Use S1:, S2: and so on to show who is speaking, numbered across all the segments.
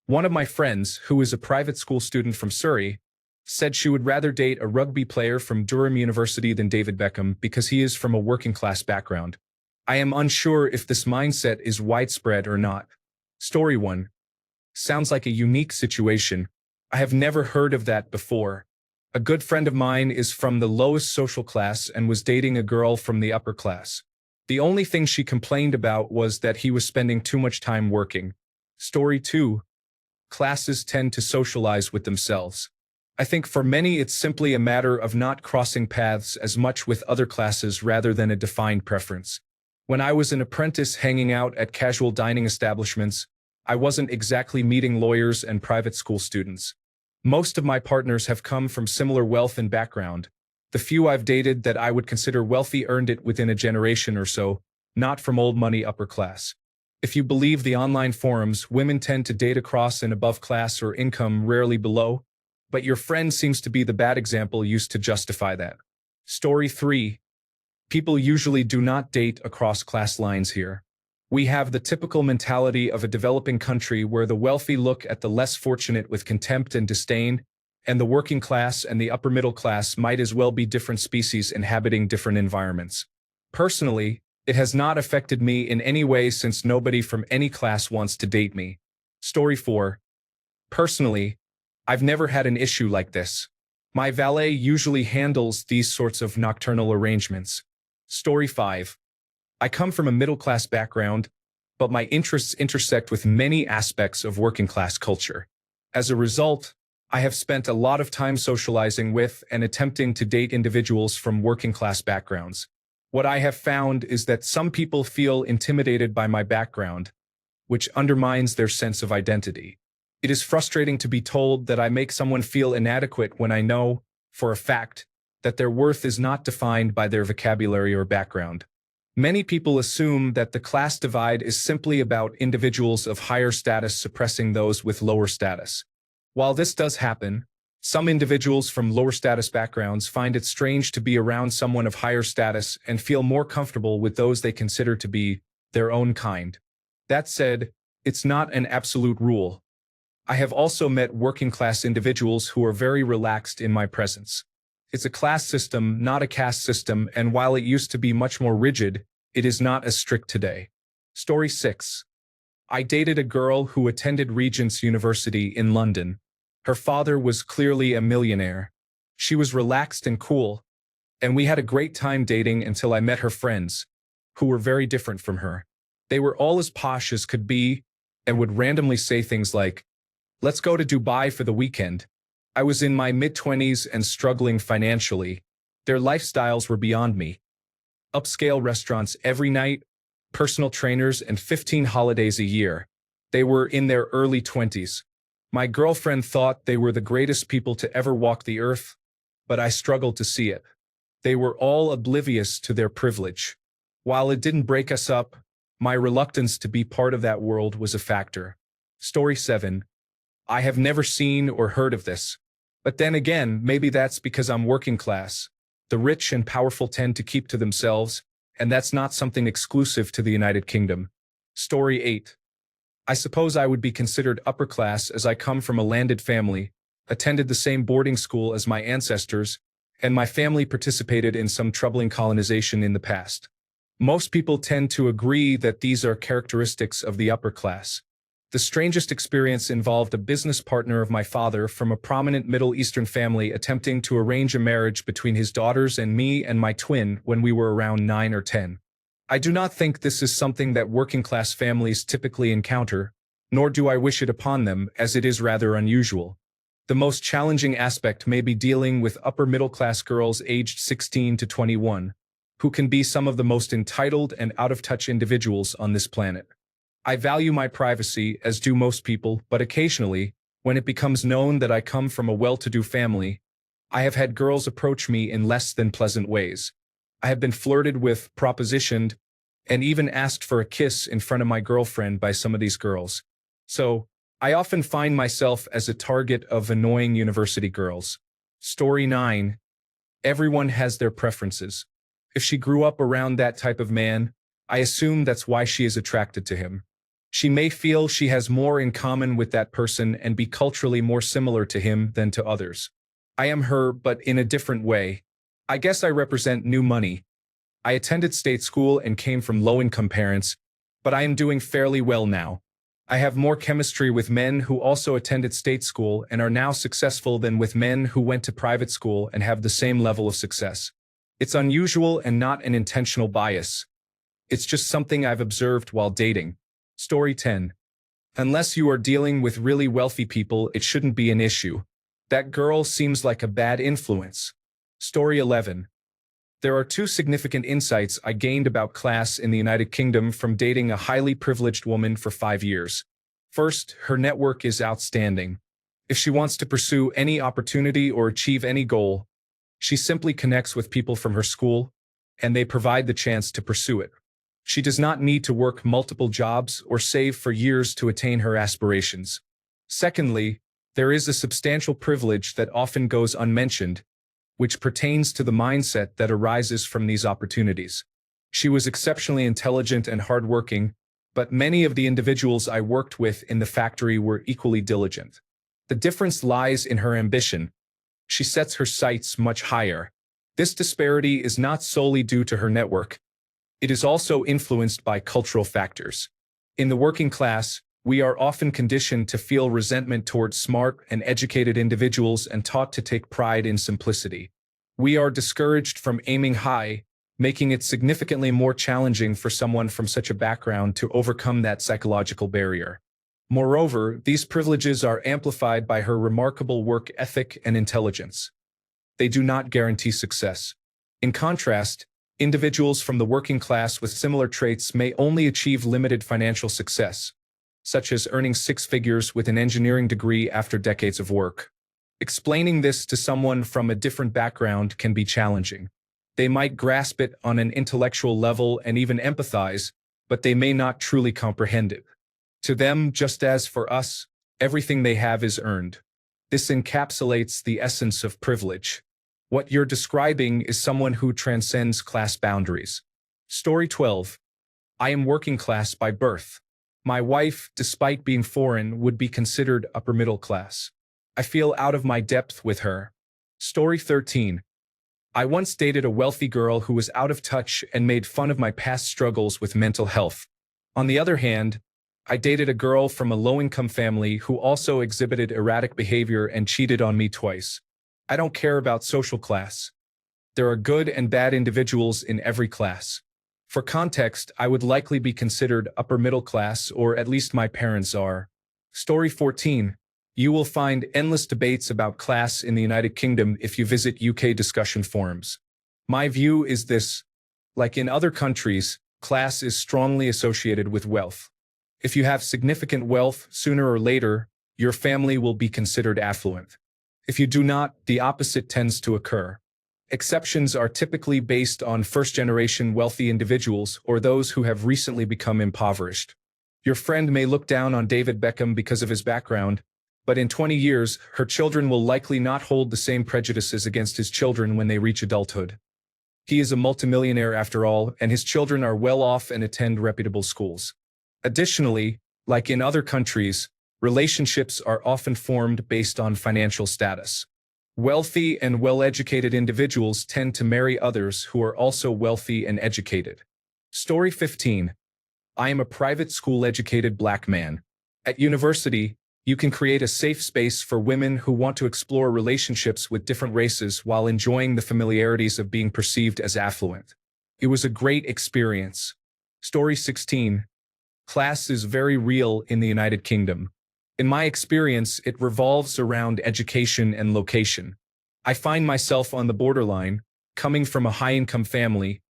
S1: One of my friends, who is a private school student from Surrey, said she would rather date a rugby player from Durham University than David Beckham because he is from a working-class background. I am unsure if this mindset is widespread or not. Story 1. Sounds like a unique situation. I have never heard of that before. A good friend of mine is from the lowest social class and was dating a girl from the upper class. The only thing she complained about was that he was spending too much time working. Story 2. Classes tend to socialize with themselves. I think for many it's simply a matter of not crossing paths as much with other classes rather than a defined preference. When I was an apprentice hanging out at casual dining establishments, I wasn't exactly meeting lawyers and private school students. Most of my partners have come from similar wealth and background. The few I've dated that I would consider wealthy earned it within a generation or so, not from old money upper class. If you believe the online forums, women tend to date across and above class or income, rarely below. But your friend seems to be the bad example used to justify that. Story 3. People usually do not date across class lines here. We have the typical mentality of a developing country where the wealthy look at the less fortunate with contempt and disdain, and the working class and the upper middle class might as well be different species inhabiting different environments. Personally, it has not affected me in any way since nobody from any class wants to date me. Story 4. Personally, I've never had an issue like this. My valet usually handles these sorts of nocturnal arrangements. Story 5. I come from a middle-class background, but my interests intersect with many aspects of working-class culture. As a result, I have spent a lot of time socializing with and attempting to date individuals from working-class backgrounds. What I have found is that some people feel intimidated by my background, which undermines their sense of identity. It is frustrating to be told that I make someone feel inadequate when I know, for a fact, that their worth is not defined by their vocabulary or background. Many people assume that the class divide is simply about individuals of higher status suppressing those with lower status. While this does happen, some individuals from lower status backgrounds find it strange to be around someone of higher status and feel more comfortable with those they consider to be their own kind. That said, it's not an absolute rule. I have also met working-class individuals who are very relaxed in my presence. It's a class system, not a caste system, and while it used to be much more rigid, it is not as strict today. Story 6. I dated a girl who attended Regent's University in London. Her father was clearly a millionaire. She was relaxed and cool, and we had a great time dating until I met her friends, who were very different from her. They were all as posh as could be and would randomly say things like, "Let's go to Dubai for the weekend." I was in my mid-20s and struggling financially. Their lifestyles were beyond me. Upscale restaurants every night, personal trainers, and 15 holidays a year. They were in their early 20s. My girlfriend thought they were the greatest people to ever walk the earth, but I struggled to see it. They were all oblivious to their privilege. While it didn't break us up, my reluctance to be part of that world was a factor. Story 7. I have never seen or heard of this. But then again, maybe that's because I'm working class. The rich and powerful tend to keep to themselves, and that's not something exclusive to the United Kingdom. Story 8. I suppose I would be considered upper class as I come from a landed family, attended the same boarding school as my ancestors, and my family participated in some troubling colonization in the past. Most people tend to agree that these are characteristics of the upper class. The strangest experience involved a business partner of my father from a prominent Middle Eastern family attempting to arrange a marriage between his daughters and me and my twin when we were around 9 or 10. I do not think this is something that working-class families typically encounter, nor do I wish it upon them, as it is rather unusual. The most challenging aspect may be dealing with upper-middle-class girls aged 16 to 21, who can be some of the most entitled and out-of-touch individuals on this planet. I value my privacy, as do most people, but occasionally, when it becomes known that I come from a well-to-do family, I have had girls approach me in less than pleasant ways. I have been flirted with, propositioned, and even asked for a kiss in front of my girlfriend by some of these girls. So, I often find myself as a target of annoying university girls. Story 9. Everyone has their preferences. If she grew up around that type of man, I assume that's why she is attracted to him. She may feel she has more in common with that person and be culturally more similar to him than to others. I am her, but in a different way. I guess I represent new money. I attended state school and came from low-income parents, but I am doing fairly well now. I have more chemistry with men who also attended state school and are now successful than with men who went to private school and have the same level of success. It's unusual and not an intentional bias. It's just something I've observed while dating. Story 10. Unless you are dealing with really wealthy people, it shouldn't be an issue. That girl seems like a bad influence. Story 11. There are two significant insights I gained about class in the United Kingdom from dating a highly privileged woman for 5 years. First, her network is outstanding. If she wants to pursue any opportunity or achieve any goal, she simply connects with people from her school, and they provide the chance to pursue it. She does not need to work multiple jobs or save for years to attain her aspirations. Secondly, there is a substantial privilege that often goes unmentioned, which pertains to the mindset that arises from these opportunities. She was exceptionally intelligent and hardworking, but many of the individuals I worked with in the factory were equally diligent. The difference lies in her ambition. She sets her sights much higher. This disparity is not solely due to her network. It is also influenced by cultural factors. In the working class, we are often conditioned to feel resentment towards smart and educated individuals and taught to take pride in simplicity. We are discouraged from aiming high, making it significantly more challenging for someone from such a background to overcome that psychological barrier. Moreover, these privileges are amplified by her remarkable work ethic and intelligence. They do not guarantee success. In contrast, individuals from the working class with similar traits may only achieve limited financial success, such as earning 6 figures with an engineering degree after decades of work. Explaining this to someone from a different background can be challenging. They might grasp it on an intellectual level and even empathize, but they may not truly comprehend it. To them, just as for us, everything they have is earned. This encapsulates the essence of privilege. What you're describing is someone who transcends class boundaries. Story 12. I am working class by birth. My wife, despite being foreign, would be considered upper middle class. I feel out of my depth with her. Story 13. I once dated a wealthy girl who was out of touch and made fun of my past struggles with mental health. On the other hand, I dated a girl from a low-income family who also exhibited erratic behavior and cheated on me twice. I don't care about social class. There are good and bad individuals in every class. For context, I would likely be considered upper middle class, or at least my parents are. Story 14. You will find endless debates about class in the United Kingdom if you visit UK discussion forums. My view is this: like in other countries, class is strongly associated with wealth. If you have significant wealth, sooner or later, your family will be considered affluent. If you do not, the opposite tends to occur. Exceptions are typically based on first-generation wealthy individuals or those who have recently become impoverished. Your friend may look down on David Beckham because of his background, but in 20 years, her children will likely not hold the same prejudices against his children when they reach adulthood. He is a multimillionaire after all, and his children are well off and attend reputable schools. Additionally, like in other countries, relationships are often formed based on financial status. Wealthy and well-educated individuals tend to marry others who are also wealthy and educated. Story 15. I am a private school-educated black man. At university, you can create a safe space for women who want to explore relationships with different races while enjoying the familiarities of being perceived as affluent. It was a great experience. Story 16. Class is very real in the United Kingdom. In my experience, it revolves around education and location. I find myself on the borderline, coming from a high-income family,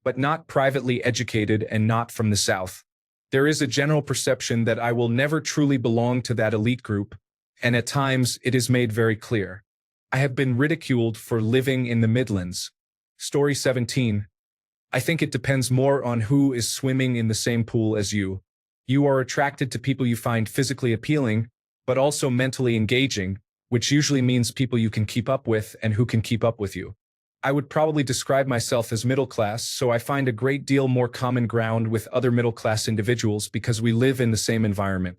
S1: but not privately educated and not from the South. There is a general perception that I will never truly belong to that elite group, and at times it is made very clear. I have been ridiculed for living in the Midlands. Story 17. I think it depends more on who is swimming in the same pool as you. You are attracted to people you find physically appealing, but also mentally engaging, which usually means people you can keep up with and who can keep up with you. I would probably describe myself as middle class, so I find a great deal more common ground with other middle class individuals because we live in the same environment.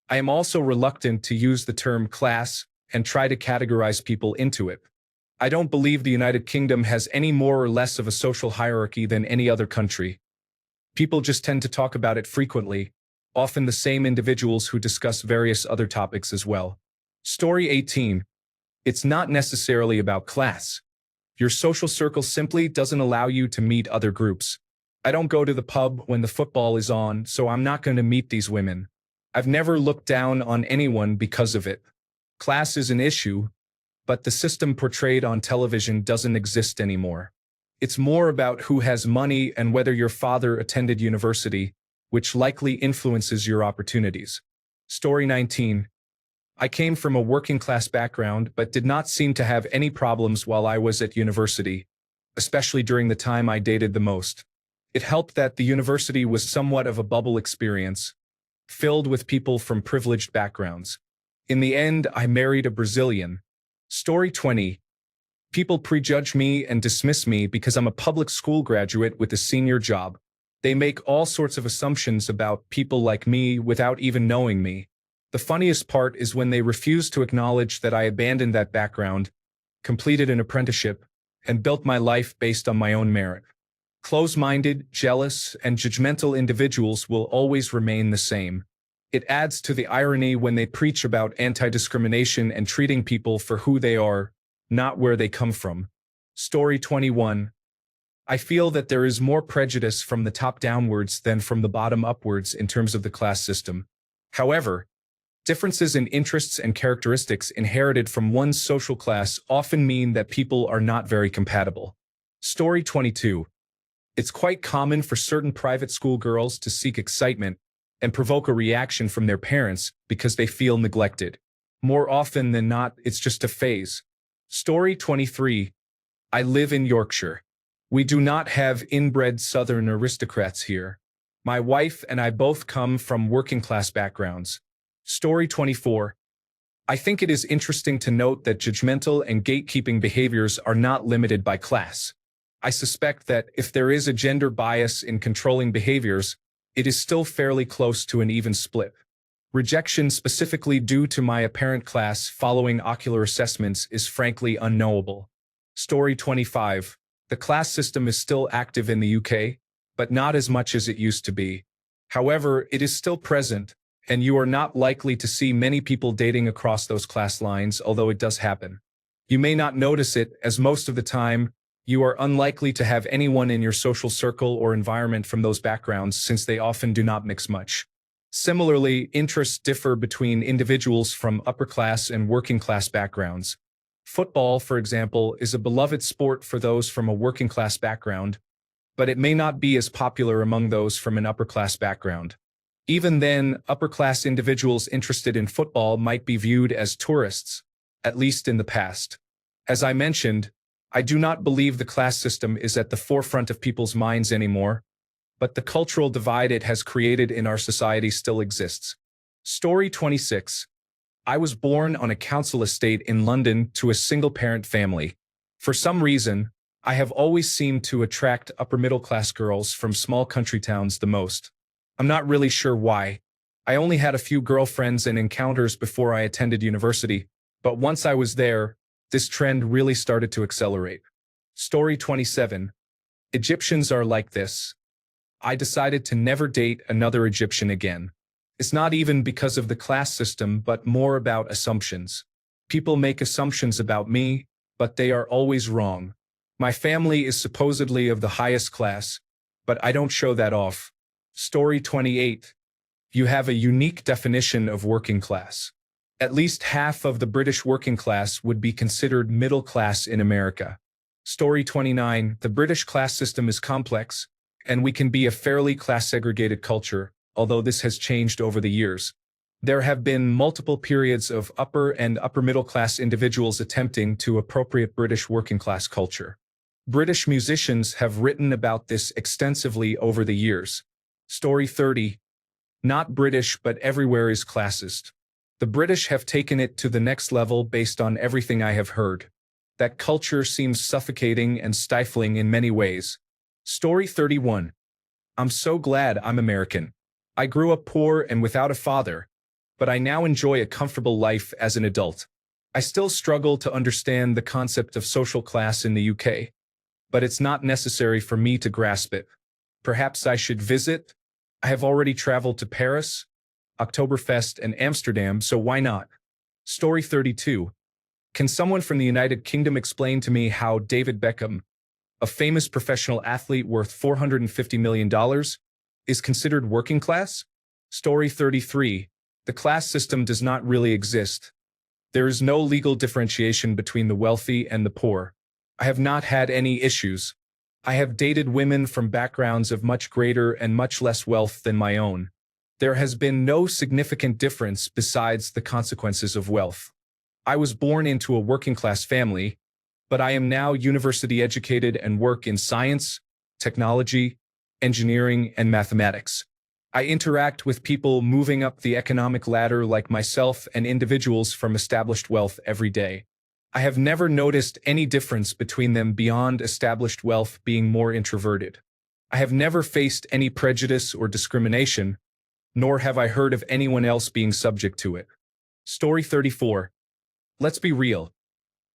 S1: I am also reluctant to use the term class and try to categorize people into it. I don't believe the United Kingdom has any more or less of a social hierarchy than any other country. People just tend to talk about it frequently, often the same individuals who discuss various other topics as well. Story 18. It's not necessarily about class. Your social circle simply doesn't allow you to meet other groups. I don't go to the pub when the football is on, so I'm not going to meet these women. I've never looked down on anyone because of it. Class is an issue, but the system portrayed on television doesn't exist anymore. It's more about who has money and whether your father attended university, which likely influences your opportunities. Story 19. I came from a working-class background but did not seem to have any problems while I was at university, especially during the time I dated the most. It helped that the university was somewhat of a bubble experience, filled with people from privileged backgrounds. In the end, I married a Brazilian. Story 20. People prejudge me and dismiss me because I'm a public school graduate with a senior job. They make all sorts of assumptions about people like me without even knowing me. The funniest part is when they refuse to acknowledge that I abandoned that background, completed an apprenticeship, and built my life based on my own merit. Close-minded, jealous, and judgmental individuals will always remain the same. It adds to the irony when they preach about anti-discrimination and treating people for who they are, not where they come from. Story 21. I feel that there is more prejudice from the top downwards than from the bottom upwards in terms of the class system. However, differences in interests and characteristics inherited from one's social class often mean that people are not very compatible. Story 22. It's quite common for certain private school girls to seek excitement and provoke a reaction from their parents because they feel neglected. More often than not, it's just a phase. Story 23. I live in Yorkshire. We do not have inbred Southern aristocrats here. My wife and I both come from working-class backgrounds. Story 24. I think it is interesting to note that judgmental and gatekeeping behaviors are not limited by class. I suspect that if there is a gender bias in controlling behaviors, it is still fairly close to an even split. Rejection specifically due to my apparent class following ocular assessments is frankly unknowable. Story 25. The class system is still active in the UK, but not as much as it used to be. However, it is still present, and you are not likely to see many people dating across those class lines, although it does happen. You may not notice it, as most of the time, you are unlikely to have anyone in your social circle or environment from those backgrounds since they often do not mix much. Similarly, interests differ between individuals from upper-class and working-class backgrounds. Football, for example, is a beloved sport for those from a working-class background, but it may not be as popular among those from an upper-class background. Even then, upper-class individuals interested in football might be viewed as tourists, at least in the past. As I mentioned, I do not believe the class system is at the forefront of people's minds anymore, but the cultural divide it has created in our society still exists. Story 26. I was born on a council estate in London to a single-parent family. For some reason, I have always seemed to attract upper-middle-class girls from small country towns the most. I'm not really sure why. I only had a few girlfriends and encounters before I attended university, but once I was there, this trend really started to accelerate. Story 27. Egyptians are like this. I decided to never date another Egyptian again. It's not even because of the class system, but more about assumptions. People make assumptions about me, but they are always wrong. My family is supposedly of the highest class, but I don't show that off. Story 28. You have a unique definition of working class. At least half of the British working class would be considered middle class in America. Story 29. The British class system is complex, and we can be a fairly class-segregated culture, although this has changed over the years. There have been multiple periods of upper and upper-middle-class individuals attempting to appropriate British working-class culture. British musicians have written about this extensively over the years. Story 30. Not British, but everywhere is classist. The British have taken it to the next level based on everything I have heard. That culture seems suffocating and stifling in many ways. Story 31. I'm so glad I'm American. I grew up poor and without a father, but I now enjoy a comfortable life as an adult. I still struggle to understand the concept of social class in the UK, but it's not necessary for me to grasp it. Perhaps I should visit? I have already traveled to Paris, Oktoberfest, and Amsterdam, so why not? Story 32. Can someone from the United Kingdom explain to me how David Beckham, a famous professional athlete worth $450 million, is considered working class? Story 33. The class system does not really exist. There is no legal differentiation between the wealthy and the poor. I have not had any issues. I have dated women from backgrounds of much greater and much less wealth than my own. There has been no significant difference besides the consequences of wealth. I was born into a working-class family, but I am now university educated and work in science, technology, engineering, and mathematics. I interact with people moving up the economic ladder like myself and individuals from established wealth every day. I have never noticed any difference between them beyond established wealth being more introverted. I have never faced any prejudice or discrimination, nor have I heard of anyone else being subject to it. Story 34. Let's be real.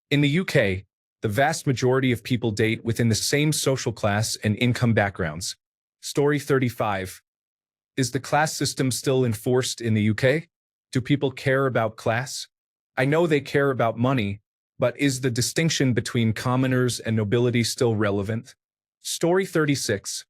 S1: In the UK, the vast majority of people date within the same social class and income backgrounds. Story 35. Is the class system still enforced in the UK? Do people care about class? I know they care about money, but is the distinction between commoners and nobility still relevant? Story 36.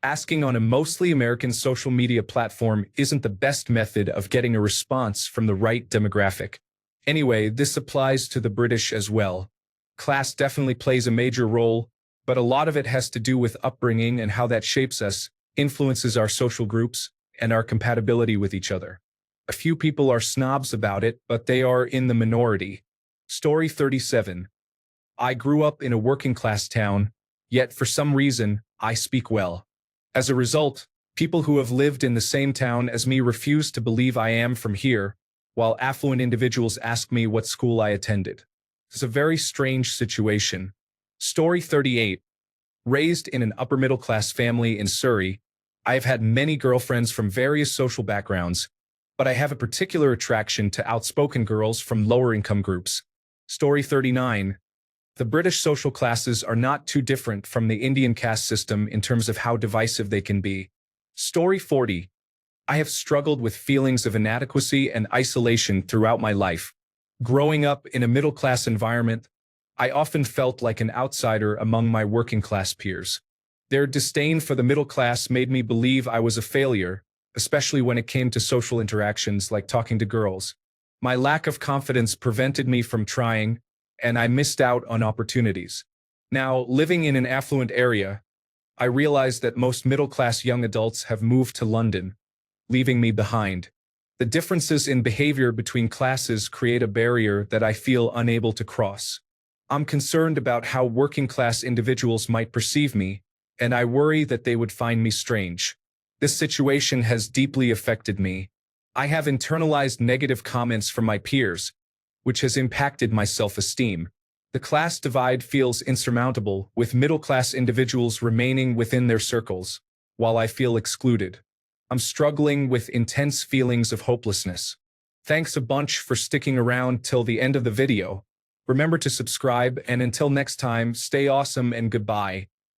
S1: Asking on a mostly American social media platform isn't the best method of getting a response from the right demographic. Anyway, this applies to the British as well. Class definitely plays a major role, but a lot of it has to do with upbringing and how that shapes us, influences our social groups, and our compatibility with each other. A few people are snobs about it, but they are in the minority. Story 37. I grew up in a working-class town, yet for some reason, I speak well. As a result, people who have lived in the same town as me refuse to believe I am from here, while affluent individuals ask me what school I attended. It's a very strange situation. Story 38. Raised in an upper-middle-class family in Surrey, I have had many girlfriends from various social backgrounds, but I have a particular attraction to outspoken girls from lower-income groups. Story 39. The British social classes are not too different from the Indian caste system in terms of how divisive they can be. Story 40. I have struggled with feelings of inadequacy and isolation throughout my life. Growing up in a middle-class environment, I often felt like an outsider among my working-class peers. Their disdain for the middle class made me believe I was a failure, especially when it came to social interactions like talking to girls. My lack of confidence prevented me from trying, and I missed out on opportunities. Now, living in an affluent area, I realize that most middle-class young adults have moved to London, leaving me behind. The differences in behavior between classes create a barrier that I feel unable to cross. I'm concerned about how working-class individuals might perceive me, and I worry that they would find me strange. This situation has deeply affected me. I have internalized negative comments from my peers, which has impacted my self-esteem. The class divide feels insurmountable, with middle-class individuals remaining within their circles, while I feel excluded. I'm struggling with intense feelings of hopelessness. Thanks a bunch for sticking around till the end of the video. Remember to subscribe, and until next time, stay awesome and goodbye.